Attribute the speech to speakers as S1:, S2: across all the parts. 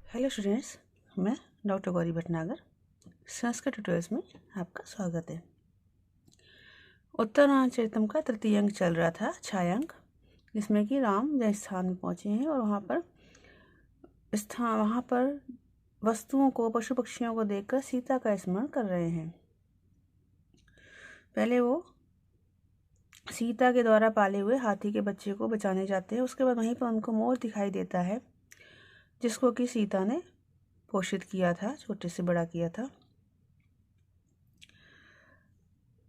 S1: Hello students, मैं doctor Gauri Bhatnagar Sanskrit tutorials में आपका स्वागत है। उत्तराचरितम का तृतीय अंक चल रहा था, छायांक, जिसमें कि राम जय स्थान में पहुंचे हैं और वहाँ पर वस्तुओं को, पशु पक्षियों को देखकर सीता का स्मरण कर रहे हैं। पहले वो सीता के द्वारा पाले हुए हाथी के बच्चे को बचाने जाते हैं। उसके बाद वहीं पर उनको मोर दिखाई देता है, जिसको कि सीता ने पोषित किया था, छोटे से बड़ा किया था।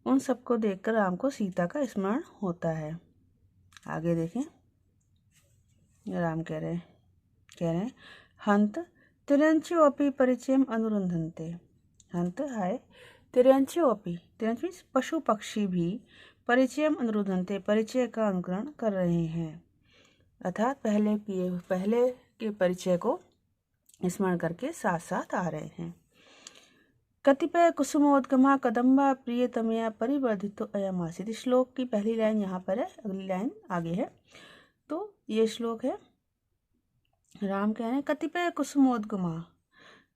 S1: उन सबको देखकर राम को सीता का स्मरण होता है। आगे देखें, राम कह रहे हैं हंत तिरंच्योपि परिचयम अनुरुंधन्ते। हंत है तिरंच्योपि, तिरंच मीन्स पशु पक्षी भी, परिचयम अनुरुंधन्ते, परिचय का अनुकरण कर रहे हैं, अर्थात पहले के परिचय को स्मरण करके साथ साथ आ रहे हैं। कतिपय कुसुमोद्गमा कदम्बा प्रियतमया परिवर्धितो अयम आसीत्। श्लोक की पहली लाइन यहाँ पर है, अगली लाइन आगे है। तो ये श्लोक है, राम कह रहे हैं कतिपय कुसुमोद्गमा,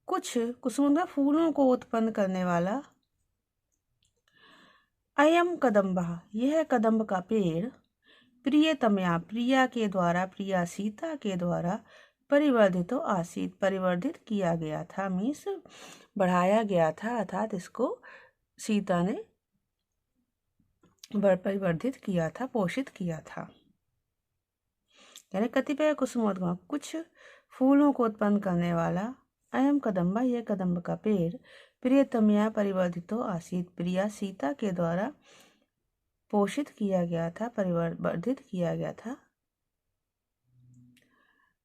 S1: कुछ कुसुम फूलों को उत्पन्न करने वाला, अयम कदम्बा, यह कदम्ब का पेड़, प्रियतमया, प्रिया के द्वारा, प्रिया सीता के द्वारा, परिवर्धितो आसीत्, परिवर्धित किया गया था, मीन्स बढ़ाया गया था, अर्थात इसको सीता ने परिवर्धित किया था, पोषित किया था। यानी कतिपय कुसुमोद्गम, कुछ फूलों को उत्पन्न करने वाला, अयम कदम्बा, यह कदम्ब का पेड़, प्रियतमया परिवर्धितो आसीत्, प्रिया सीता के द्वारा पोषित किया गया था, परिवर्धित किया गया था,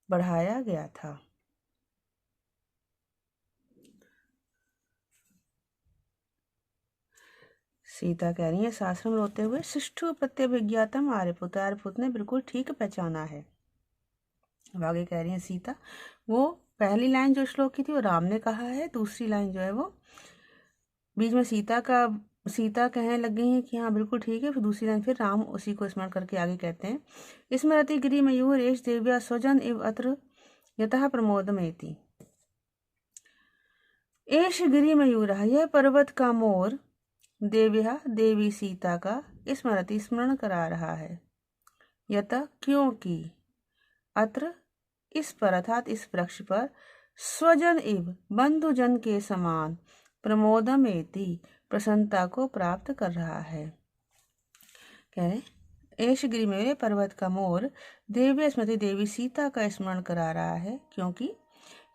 S1: बढ़ाया गया था। सीता कह रही है शास्त्र में रोते हुए, शिष्टु प्रत्यभिज्ञातम आर्यपुत्र, आर्यपुत्र ने बिल्कुल ठीक पहचाना है। अब आगे कह रही है सीता, वो पहली लाइन जो श्लोक की थी वो राम ने कहा है, दूसरी लाइन जो है वो बीच में सीता कहने लग गई है कि हाँ बिल्कुल ठीक है, फिर दूसरी लाइन फिर राम उसी को स्मरण करके आगे कहते हैं, स्मरति गिरि मयूर एष देव्या स्वजन इव अत्र यतः प्रमोदमेति। एष गिरि मयूर, यह पर्वत का मोर, देव्या, देवी सीता का, स्मरति, स्मरण करा रहा है, यतः, क्योंकि, अत्र, इस पर, अर्थात इस वृक्ष पर, स्वजन इव, बंधुजन के समान, प्रमोदमेति, प्रसन्नता को प्राप्त कर रहा है। कह रहे एष गिरि में पर्वत का मोर, देव्य स्मृति, देवी सीता का स्मरण करा रहा है, क्योंकि,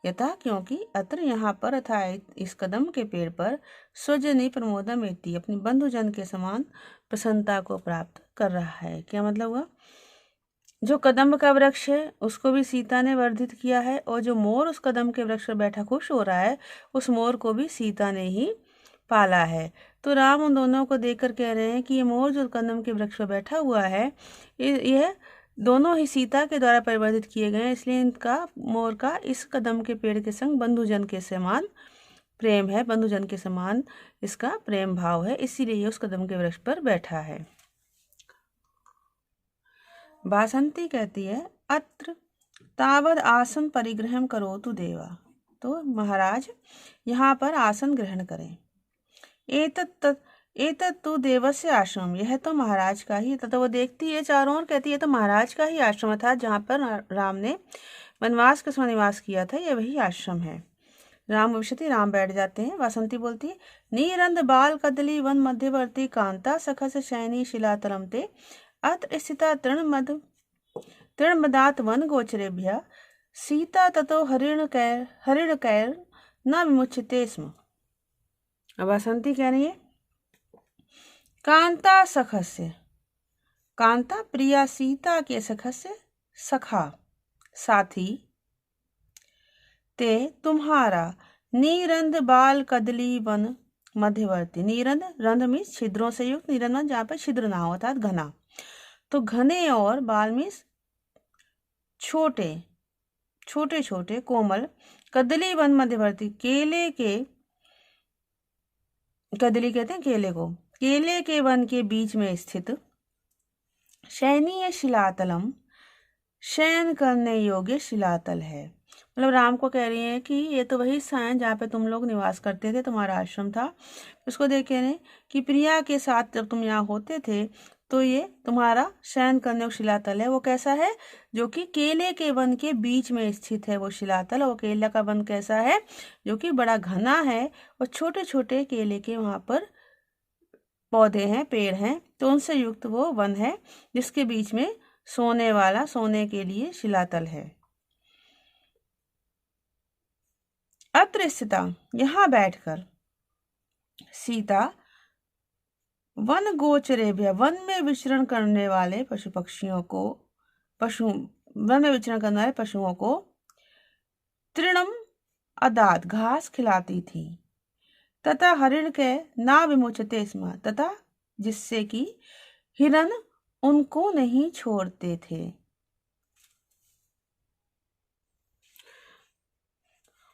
S1: यथा, क्योंकि, अत्र, यहाँ पर, अर्थात इस कदम के पेड़ पर, स्वजनी प्रमोदमेति, अपनी बंधुजन के समान प्रसन्नता को प्राप्त कर रहा है। क्या मतलब हुआ, जो कदम्ब का वृक्ष है उसको भी सीता ने वर्धित किया है, और जो मोर उस कदम्ब के वृक्ष पर बैठा खुश हो रहा है, उस मोर को भी सीता ने ही पाला है। तो राम उन दोनों को देखकर कह रहे हैं कि ये मोर जो कदम्ब के वृक्ष पर बैठा हुआ है, यह दोनों ही सीता के द्वारा परिवर्धित किए गए हैं, इसलिए इनका, मोर का, इस कदम्ब के पेड़ के संग बंधुजन के समान प्रेम है, बंधुजन के समान इसका प्रेम भाव है, इसीलिए ये उस कदम्ब के वृक्ष पर बैठा है। बासंती कहती है, अत्र तावद आसन परिग्रहम करोतु देवा, तो महाराज यहाँ पर आसन ग्रहण करें। एतत् तो देवस्य आश्रम, यह तो महाराज का ही, तो वो देखती है चारों ओर, कहती है तो महाराज का ही आश्रम था, जहाँ पर राम ने वनवास के समय निवास किया था, यह वही आश्रम है। राम विशति, राम बैठ जाते हैं। वासंती बोलती है, नीरंद बाल कदली वन मध्यवर्ती कांता सखस शयनी शिलातलम ते अत्र स्थिता तृणमदात वन गोचरेभ्य सीता ततो हरिण कैर न विमुच्यते स्म। वासंती कह रही है, कांता सखस्य, कांता प्रिया सीता के सखस्य, सखा, साथी, ते, तुम्हारा, नीरंद बाल कदली वन मध्यवर्ती, नीरंद, रंध्र मीन्स छिद्रों से युक्त, नीरंद जहाँ पर छिद्र ना हो, अर्थात घना, तो घने, और बाल मीन्स छोटे छोटे कोमल, कदली वन मध्यवर्ती, केले के, कदली कहते हैं केले को, केले के वन के बीच में स्थित, शयनीय शिलातलम, शयन करने योग्य शिलातल है, मतलब राम को कह रही हैं कि ये तो वही स्थान है जहाँ पे तुम लोग निवास करते थे, तुम्हारा आश्रम था। उसको देख कह रहे हैं कि प्रिया के साथ जब तुम यहाँ होते थे तो ये तुम्हारा शयन करने का शिलातल है। वो कैसा है? जो कि केले के वन के बीच में स्थित है वो शिलातल। वो केला का वन कैसा है? जो कि बड़ा घना है और छोटे छोटे केले के वहां पर पौधे हैं, पेड़ हैं, तो उनसे युक्त वो वन है जिसके बीच में सोने वाला, सोने के लिए शिलातल है। अत्र स्थिता, यहाँ बैठकर, सीता वन गोचरेभ्य, वन में विचरण करने वाले पशु पक्षियों को, वन में विचरण करने वाले पशुओं को तृणम अदात, घास खिलाती थी। तथा हरिण के ना विमुचते स्म, तथा जिससे कि हिरण उनको नहीं छोड़ते थे।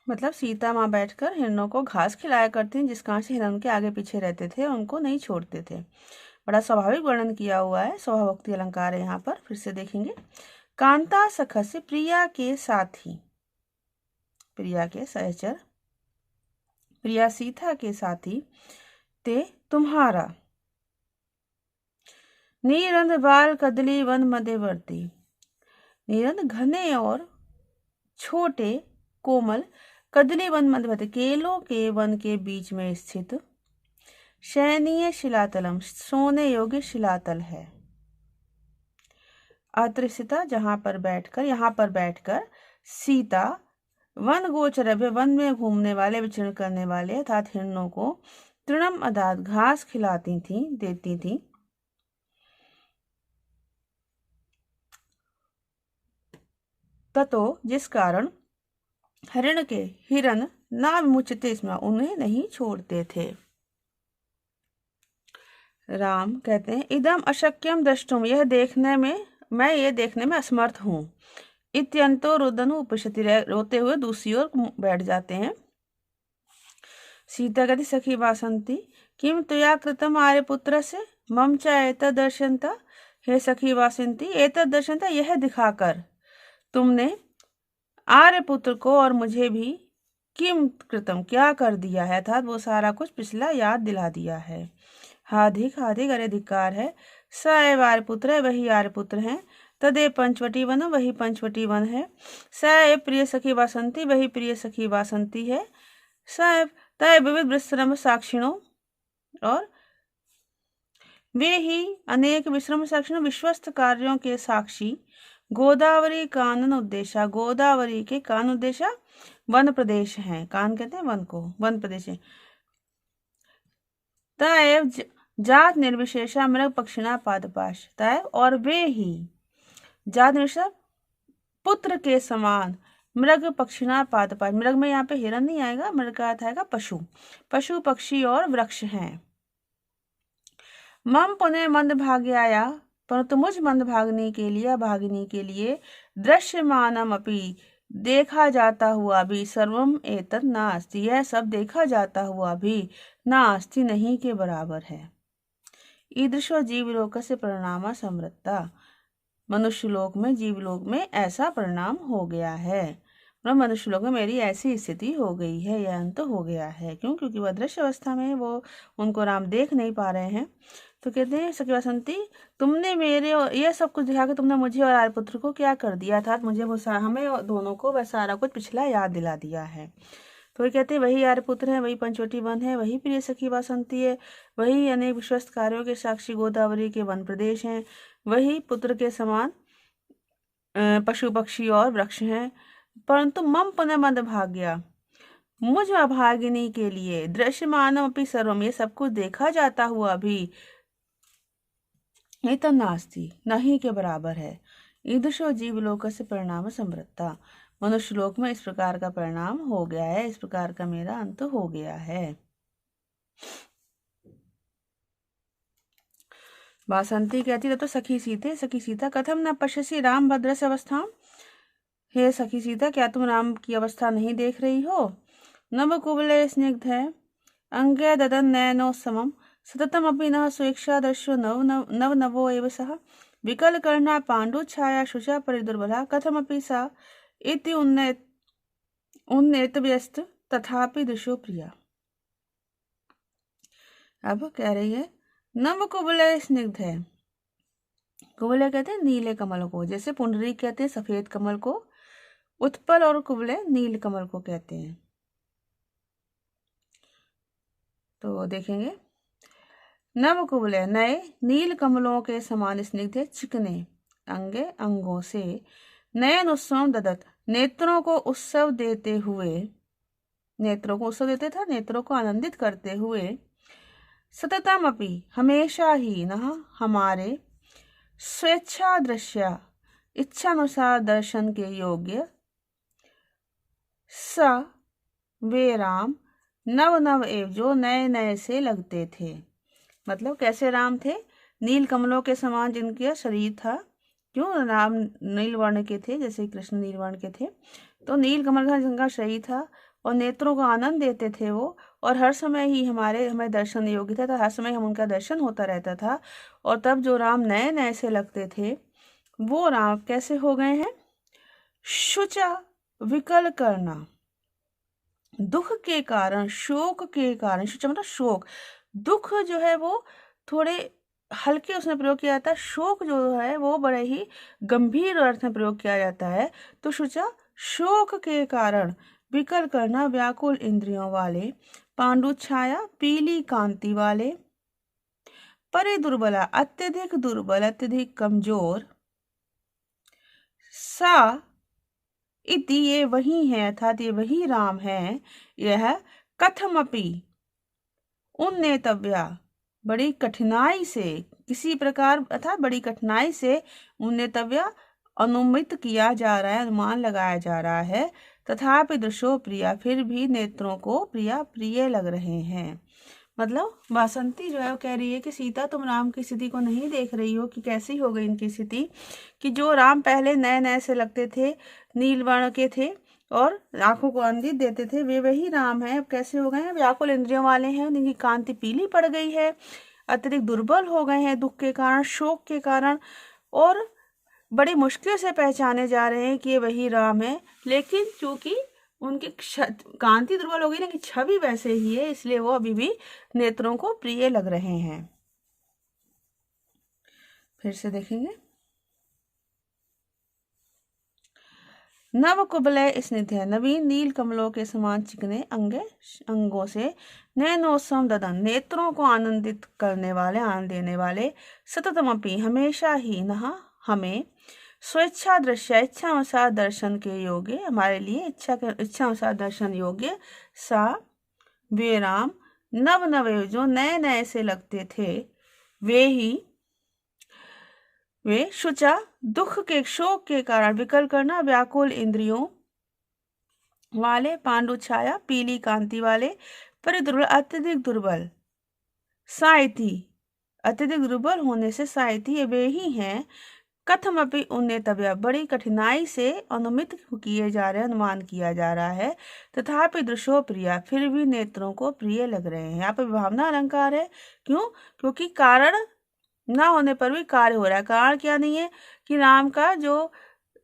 S1: मतलब सीता माँ बैठकर हिरणों को घास खिलाया करती, जिस कारण से हिरण के आगे पीछे रहते थे, उनको नहीं छोड़ते थे। बड़ा स्वाभाविक वर्णन किया हुआ है, स्वभावोक्ति अलंकार है यहाँ पर। फिर से देखेंगे। कांता सखस्य, प्रिया के साथी, प्रिया के सहचर, प्रिया सीता के साथी, ते तुम्हारा नीरंद बाल कदली वन मध्यवर्ती, नीरंद घने और छोटे कोमल, कदली वन मध्यवर्ती केलों के वन के बीच में स्थित शयनीय शिलातलम, सोने योग्य शिलातल है। अत्रिस्थिता, जहां पर बैठकर, यहाँ पर बैठकर सीता वन गोचरभ्य, वन में घूमने वाले, विचरण करने वाले अर्थात हिरणों को तृणम अदात, घास खिलाती थी, देती थी। ततो, जिस कारण हिरण के, हिरण ना विमुचते स्म, उन्हें नहीं छोड़ते थे। राम कहते हैं इदम अशक्यम द्रष्टुम, यह देखने में, मैं ये देखने में असमर्थ हूँ। इत्यंतो रुदनु उपशति, रोते हुए दूसरी ओर बैठ जाते हैं। सीता कहती सखी वासंती किम तुया कृतम आर्यपुत्र से मम च एतद् दर्शनता, हे सखी वासंती एतद् दर्शनता, यह दिखाकर तुमने आर्यपुत्र को और मुझे भी किम कृतम, क्या कर दिया है, अर्थात वो सारा कुछ पिछला याद दिला दिया है। हाधिक, हाधिक अरे धिक्कार है। स एव आर्यपुत्र है, वही आर्यपुत्र है। तदे पंचवटी वन, वही पंचवटी वन है। स एव प्रिय सखी वासंती, वही प्रिय सखी वासंती है। स एव तय विविध विश्रम साक्षिणों, और वे ही अनेक विश्रम साक्षिणों, विश्वस्त कार्यों के साक्षी। गोदावरी कानन उद्देशा, गोदावरी के कान उद्देशा वन प्रदेश है। कान कहते हैं वन को, वन प्रदेश है। तैव जात निर्विशेषा मृग पक्षिणा पादपाश, तैव और वे ही, जात निर्विशेषा पुत्र के समान, मृग पक्षिणा पादपाश, मृग में यहाँ पे हिरण नहीं आएगा, मृग का अर्थ आएगा पशु, पशु पक्षी और वृक्ष हैं। मम पुनः मंद भाग्याया, परंतु मुझ मंद भागनी के लिए, भागिनी के लिए, दृश्यमानम अपि, देखा जाता हुआ भी, सर्वम एतत् नास्ति, यह सब देखा जाता हुआ भी नास्ति, नहीं के बराबर है। ईदृशो जीवलोक से परिणाम समृद्धता, मनुष्य लोक में, जीवलोक में ऐसा परिणाम हो गया है, मनुष्य लोक में मेरी ऐसी स्थिति हो गई है, यह अंत हो गया है। क्यों? क्योंकि वह दृश्य अवस्था में, वो उनको राम देख नहीं पा रहे हैं। तो कहते हैं सखी वासंती तुमने मेरे यह सब कुछ दिखा के तुमने मुझे और आर्यपुत्र को क्या कर दिया था, मुझे वो हमें दोनों को वह सारा कुछ पिछला याद दिला दिया है। तो ये कहते हैं वही आर्यपुत्र है, वही पंचवटी वन है, वही प्रिय सखी वासंती है, वही अनेक विश्वस्त कार्यों के साक्षी गोदावरी के वन प्रदेश हैं, वही पुत्र के समान पशु पक्षी और वृक्ष हैं। परंतु मम पुनः मंद भाग्या, मुझ अभागिनी के लिए, दृश्यमानम अपि सर्वम, ये सब कुछ देखा जाता हुआ भी, एतत् नास्ति, नहीं के बराबर है। ईदृशो जीवलोक से परिणाम समृद्धता, मनुष्य लोक में इस प्रकार का परिणाम हो गया है, इस प्रकार का मेरा अंत हो गया है। वासंती कहती तो सखी सीते, सखी सीता कथम न पश्यसि राम भद्रस्य अवस्था, हे सखी सीता क्या तुम राम की अवस्था नहीं देख रही हो। नव कुवले स्निग्ध है, अंगे ददन नयनो समम, सततम अपि न स्वेच्छा दर्शो नव नव नवो एव सः, विकल कर्णा पांडु छाया शुचा परिदुर्बला, कथमपि सा इति उन्नेत व्यस्त तथापि दृशो प्रिया। अब कह रही है नव कुवलय स्निग्ध है। कुवलय कहते हैं नीले कमल को, जैसे पुंडरीक कहते हैं सफेद कमल को, उत्पल और कुवलय नील कमल को कहते हैं। तो देखेंगे नव कुवलय नए नील कमलों के समान स्निग्ध चिकने अंगे अंगों से, नयन उत्सव ददत नेत्रों को उत्सव देते हुए, नेत्रों को उत्सव देते था, नेत्रों को आनंदित करते हुए, सततमपि हमेशा ही न हमारे, स्वेच्छा दृश्य इच्छानुसार दर्शन के योग्य, स वे राम नव नव एव जो नए नए से लगते थे। मतलब कैसे राम थे? नील कमलों के समान जिनका शरीर था। क्यों? राम नील वर्ण के थे, जैसे कृष्ण नील वर्ण के थे। तो नील कमल का जिनका शरीर था और नेत्रों को आनंद देते थे वो, और हर समय ही हमें दर्शन योग्य था, हर समय हम उनका दर्शन होता रहता था। और तब जो राम नए नए से लगते थे वो राम कैसे हो गए हैं? शुचा विकल करना, दुख के कारण, शोक के कारण, शुचा मतलब शोक, दुख जो है वो थोड़े हल्के उसमें प्रयोग किया जाता है, शोक जो है वो बड़े ही गंभीर अर्थ में प्रयोग किया जाता है। तो शुचा शोक के कारण, विकल करना व्याकुल इंद्रियों वाले, पांडु छाया पीली कांति वाले, परे दुर्बला अत्यधिक दुर्बल अत्यधिक कमजोर, सा इति ये वही है, अर्थात ये वही राम है, यह कथमपि उन्नेतव्या बड़ी कठिनाई से, किसी प्रकार अर्थात बड़ी कठिनाई से, उन्नेतव्या अनुमित किया जा रहा है, अनुमान लगाया जा रहा है, तथापि दृशो प्रिया फिर भी नेत्रों को प्रिया प्रिय लग रहे हैं। मतलब वासंती जो है वो कह रही है कि सीता तुम राम की स्थिति को नहीं देख रही हो कि कैसी हो गई इनकी स्थिति, कि जो राम पहले नए नए से लगते थे, नील वर्ण के थे और आंखों को आनंदित देते थे, वे वही राम हैं, अब कैसे हो गए हैं? व्याकुल इंद्रियों वाले हैं, उनकी कांति पीली पड़ गई है, अत्यधिक दुर्बल हो गए हैं दुख के कारण, शोक के कारण, और बड़ी मुश्किल से पहचाने जा रहे हैं कि ये वही राम है। लेकिन चूंकि उनकी कांति दुर्बल हो गई, लेकिन छवि वैसे ही है, इसलिए वो अभी भी नेत्रों को प्रिय लग रहे हैं। फिर से देखेंगे नव कुबलय स्निग्ध है, नवीन नील कमलों के समान चिकने अंगों से, नयनोत्सव ददन नेत्रों को आनंदित करने वाले, आनंद देने वाले, सततमपि हमेशा ही न हमें, स्वेच्छा दृश्य इच्छा अनुसार दर्शन के योग्य, हमारे लिए इच्छा अनुसार दर्शन योग्य, सा वे राम नव नवे जो नए नए से लगते थे, वे शुचा दुख के शोक के कारण, विकल करना व्याकुल इंद्रियों वाले, पांडु छाया पीली कांति वाले, परिदुर्बल अत्यधिक दुर्बल, साइथी अत्यधिक दुर्बल होने से, साइथी वे ही हैं, कथमपि उन्नेतव्या बड़ी कठिनाई से अनुमित किए जा रहे, अनुमान किया जा रहा है, तथापि दृशो प्रिया फिर भी नेत्रों को प्रिय लग रहे हैं। यहाँ पे भावना अलंकार है। क्यों? क्योंकि कारण ना होने पर भी कार्य हो रहा है। कारण क्या नहीं है कि राम का जो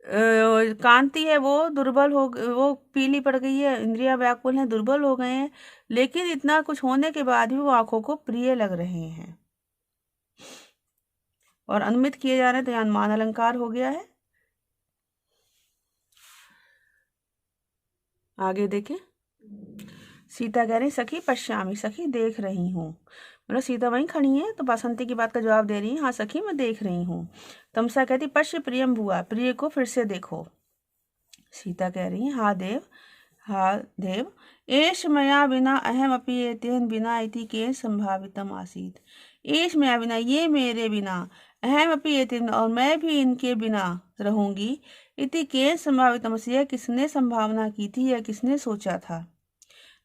S1: कांति है वो दुर्बल हो, वो पीली पड़ गई है, इंद्रियां व्याकुल हैं, दुर्बल हो गए हैं, लेकिन इतना कुछ होने के बाद भी वो आंखों को प्रिय लग रहे हैं और अनुमित किए जा रहे हैं, तो यहाँ मान अलंकार हो गया है। आगे देखें, सीता कह रही सखी पश्यामी, सखी देख रही हूँ, मतलब सीता वहीं खड़ी है तो बसंती की बात का जवाब दे रही है, हाँ सखी मैं देख रही हूँ। तमसा कहती पश्य प्रियम भुआ, प्रिय को फिर से देखो। सीता कह रही है हा देव एष मया बिना अहम अपि एतेन बिना इति केन संभावितम आसीत। एष मया बिना, ये मेरे बिना, अहम अपि एतेन और मैं भी इनके बिना रहूंगी, इति केन संभावितम, यह किसने संभावना की थी, यह किसने सोचा था।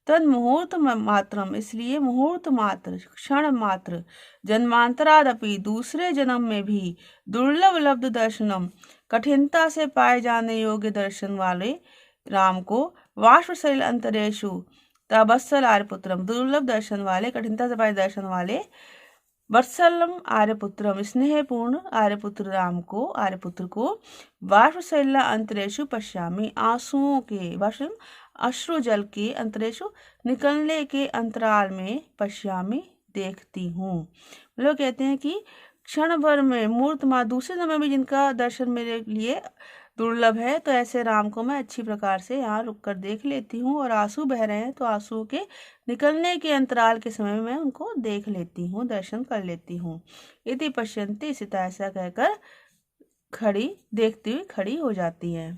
S1: तद मुहूर्त मात्रम, इसलिए मुहूर्त मात्र, क्षण मात्र, जन्मांतरादपि दूसरे जन्म में भी, दुर्लभ लब्ध दर्शनम कठिनता से पाए जाने योग्य दर्शन वाले राम को, वाष्पशैल अंतरेशु तबस्सल आर्यपुत्रम, दुर्लभ दर्शन वाले, कठिनता से पाए दर्शन वाले, वत्सलम आर्यपुत्रम स्नेहपूर्ण आर्यपुत्र राम को, आर्यपुत्र को, वाष्पशैल अंतरेशु पश्यामी आंसुओं के, अश्रु जल के अंतरेशु निकलने के अंतराल में पश्यामी देखती हूँ। लोग कहते हैं कि क्षण भर में मूर्त माँ दूसरे समय में जिनका दर्शन मेरे लिए दुर्लभ है, तो ऐसे राम को मैं अच्छी प्रकार से यहाँ रुक कर देख लेती हूँ। और आंसू बह रहे हैं तो आंसू के निकलने के अंतराल के समय में मैं उनको देख लेती हूँ, दर्शन कर लेती हूँ। इति पश्यन्ति सीता, ऐसा कहकर खड़ी देखती हुई खड़ी हो जाती है।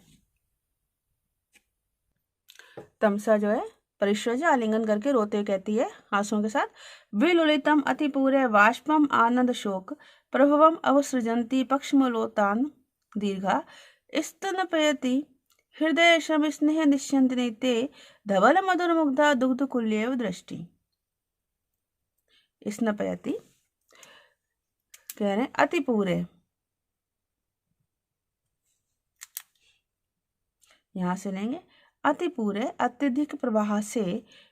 S1: तमसा जो है परिश्वज आलिंगन करके रोते हुए कहती है आंसुओं के साथ, विलुलितम अतिपूरे वाष्पम आनंद शोक प्रभवम अवसृजंती पक्ष्मलोतान दीर्घा स्तनपयति हृदय शम स्नेह निश्चंदिनी ते धवल मधुर मुग्धा दुग्ध कुल्येव दृष्टि। स्नपयति कह रहे अति पूरे, यहां से लेंगे अति पूरे अत्यधिक प्रवाह से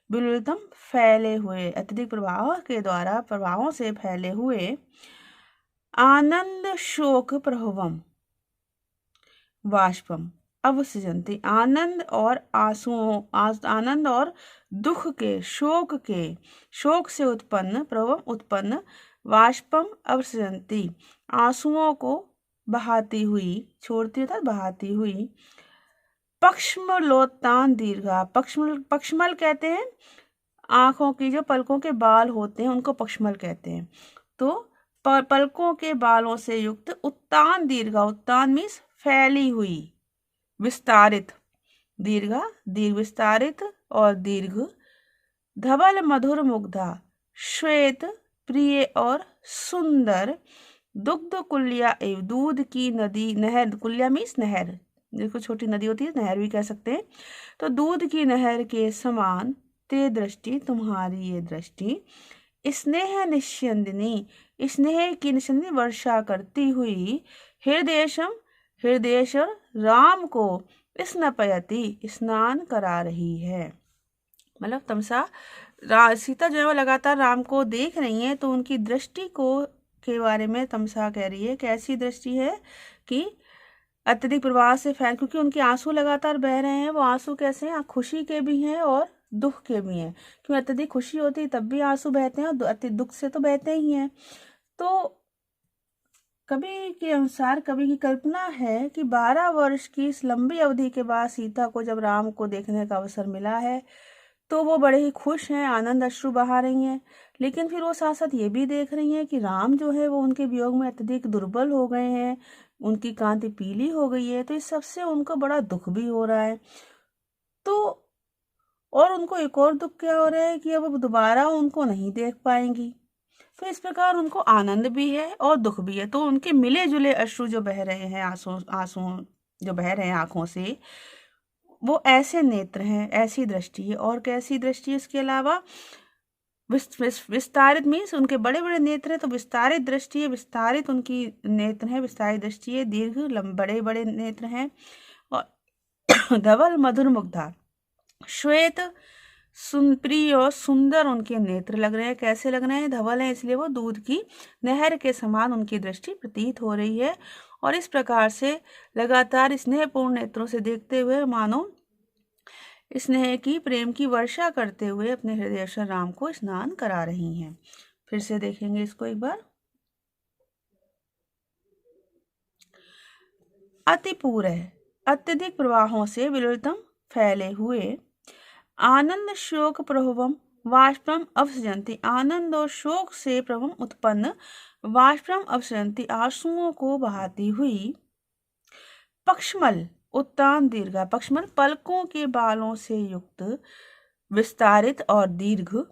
S1: विलुलितम फैले हुए, अत्यधिक प्रवाह के द्वारा प्रवाहों से फैले हुए आनंद शोक प्रभवम वाष्पम अवसृजन्ति, आनंद और आंसुओं, आनंद और दुख के शोक से उत्पन्न प्रभवम उत्पन्न वाष्पम अवसृजन्ति, आंसुओं को बहाती हुई, छोड़ती अर्थात बहाती हुई पक्ष्मलोतान दीर्घा, पक्ष्मल कहते हैं आंखों की जो पलकों के बाल होते हैं उनको पक्ष्मल कहते हैं। तो पलकों के बालों से युक्त उत्तान दीर्घा, उत्तान मीन्स फैली हुई, विस्तारित, दीर्घा दीर्घ विस्तारित और दीर्घ, धवल मधुर मुग्धा श्वेत प्रिय और सुंदर, दुग्ध कुल्या एवं दूध की नदी नहर, कुल्या मीन्स नहर, जिसको छोटी नदी होती है नहर भी कह सकते हैं, तो दूध की नहर के समान ते दृष्टि, तुम्हारी ये दृष्टि, स्नेह निश्चंदिनी, स्नेह की निश्चंदिनी वर्षा करती हुई, हृदयशम हृदयेश्वर राम को स्नपयति स्नान करा रही है। मतलब तमसा सीता जो है वो लगातार राम को देख रही है, तो उनकी दृष्टि को के बारे में तमसा कह रही है। कैसी दृष्टि है कि अत्यधिक प्रवाह से फैल, क्योंकि उनके आंसू लगातार बह रहे हैं। वो आंसू कैसे हैं, खुशी के भी हैं और दुख के भी हैं। क्यों, अत्यधिक खुशी होती है तब भी आंसू बहते हैं और अत्यधिक दुख से तो बहते ही हैं। तो कवि के अनुसार, कवि की कल्पना है कि 12 वर्ष की इस लंबी अवधि के बाद सीता को जब राम को देखने का अवसर मिला है तो वो बड़े ही खुश हैं, आनंद अश्रु बहा रही हैं। लेकिन फिर वो साथ साथ ये भी देख रही हैं कि राम जो है वो उनके वियोग में अत्यधिक दुर्बल हो गए हैं, उनकी कांति पीली हो गई है, तो इस सबसे उनको बड़ा दुख भी हो रहा है। तो और उनको एक और दुख क्या हो रहा है कि अब दोबारा उनको नहीं देख पाएंगी। तो इस प्रकार उनको आनंद भी है और दुख भी है। तो उनके मिले जुले अश्रु जो बह रहे हैं, आंसू जो बह रहे हैं आंखों से, वो ऐसे नेत्र हैं, ऐसी दृष्टि है। और कैसी दृष्टि है इसके अलावा, विस्तारित मीन्स उनके बड़े बड़े नेत्र हैं, तो विस्तारित दृष्टि है, विस्तारित उनकी नेत्र है, विस्तारित दृष्टि है, दीर्घ बड़े बड़े नेत्र हैं। और धवल मधुर मुग्धा, श्वेत प्रिय और सुंदर उनके नेत्र लग रहे हैं। कैसे लग रहे हैं, धवल है इसलिए वो दूध की नहर के समान उनकी दृष्टि प्रतीत हो रही है। और इस प्रकार से लगातार स्नेहपूर्ण नेत्रों से देखते हुए मानो स्नेह की, प्रेम की वर्षा करते हुए अपने हृदयेश्वर राम को स्नान करा रही हैं। फिर से देखेंगे इसको एक बार। अतिपूर है, अत्यधिक प्रवाहों से विलुलितम फैले हुए, आनंद शोक प्रभवम वाष्पम अवसृजन्ति, आनंद और शोक से प्रभवम उत्पन्न वाष्पम अवसृजन्ति, आंसुओं को बहाती हुई, पक्ष्मल उत्तान दीर्घा, पक्ष्मल पलकों के बालों से युक्त, विस्तारित और दीर्घ,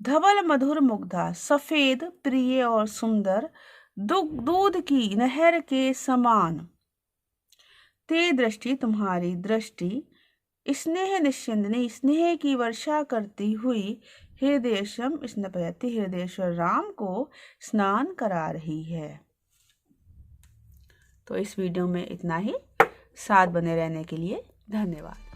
S1: धवल मधुर मुग्धा सफेद प्रिय और सुंदर, दूध की नहर के समान, ते दृष्टि तुम्हारी दृष्टि, स्नेह निश्चिंदनी स्नेह की वर्षा करती हुई, हृदयेशम स्नपयति हृदयेश्वर राम को स्नान करा रही है। तो इस वीडियो में इतना ही। साथ बने रहने के लिए धन्यवाद।